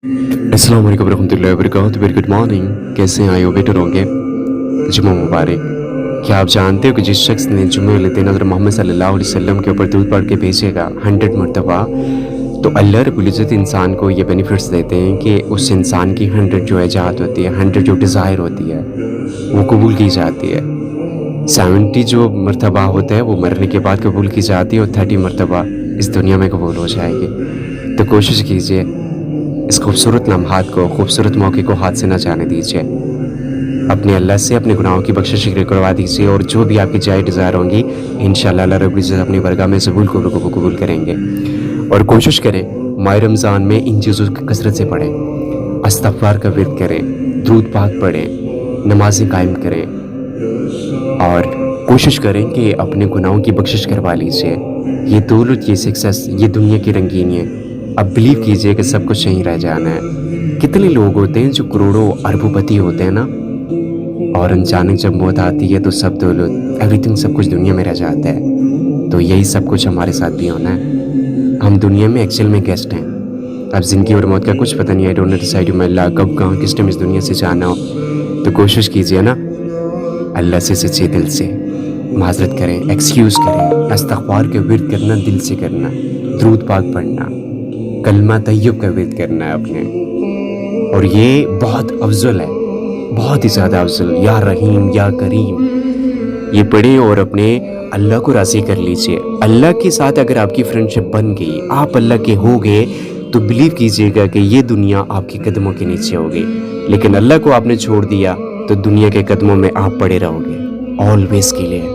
अस्सलाम वालेकुम रहमतुल्लाहि व बरकातहू। Very good morning. कैसे आए हो? बेटर होंगे। जुम्मा मुबारक। क्या आप जानते हो कि जिस शख्स ने जुम्मे वाले दिन हज़रत मोहम्मद सल्लल्लाहु अलैहि वसल्लम के ऊपर दूध पढ़ के भेजेगा 100 मरतबा, तो अल्लाह रब्बुल इज़्ज़त इंसान को ये बेनिफिट्स देते हैं कि उस इंसान की 100 जो चाहत होती है, 100 जो डिज़ायर होती है, वो कबूल की जाती है। 70 जो मरतबा होता है वो मरने के बाद कबूल की जाती है, और 30 मरतबा इस दुनिया में कबूल हो जाएगी। तो कोशिश कीजिए, इस खूबसूरत लम्हात को, खूबसूरत मौके को हाथ से ना जाने दीजिए। अपने अल्लाह से अपने गुनाहों की बख्शिश करवा दीजिए, और जो भी आपकी जायज़ डिज़ायर होंगी इंशाअल्लाह अल्लाह रब्बुल इज़्ज़त अपनी बरगाह में कबूल करेंगे। और कोशिश करें माह रमज़ान में इन चीज़ों की कसरत से पढ़ें, इस्तिग़फ़ार का विर्द करें, दुरूद पाक पढ़ें, नमाज़ें कायम करें, और कोशिश करें कि अपने गुनाहों की बख्शिश करवा लीजिए। ये दौलत, ये सक्सेस, ये दुनिया की रंगीनी है। अब बिलीव कीजिए कि सब कुछ यहीं रह जाना है। कितने लोग होते हैं जो करोड़ों अरबोपति होते हैं ना, और अचानक जब मौत आती है तो सब दौलत, एवरीथिंग, सब कुछ दुनिया में रह जाता है। तो यही सब कुछ हमारे साथ भी होना है। हम दुनिया में एक्चुअल में गेस्ट हैं। अब ज़िंदगी और मौत का कुछ पता नहीं है। I don't know decide my Allah कब कहाँ किस टाइम इस दुनिया से जाना हो। तो कोशिश कीजिए ना, अल्लाह से सच्चे दिल से माज़रत करें, एक्सक्यूज़ करें, इस्तिग़फ़ार का विर्द करना, दिल से करना, दुरूद पाक पढ़ना, कलमा तय्यब का विर्द करना है अपने। और ये बहुत अफ़ज़ल है, बहुत ही ज़्यादा अफ़ज़ल। या रहीम या करीम, ये पढ़ें और अपने अल्लाह को राज़ी कर लीजिए। अल्लाह के साथ अगर आपकी फ्रेंडशिप बन गई, आप अल्लाह के हो गए, तो बिलीव कीजिएगा कि ये दुनिया आपके कदमों के नीचे होगी। लेकिन अल्लाह को आपने छोड़ दिया तो दुनिया के कदमों में आप पड़े रहोगे ऑलवेज़ के लिए।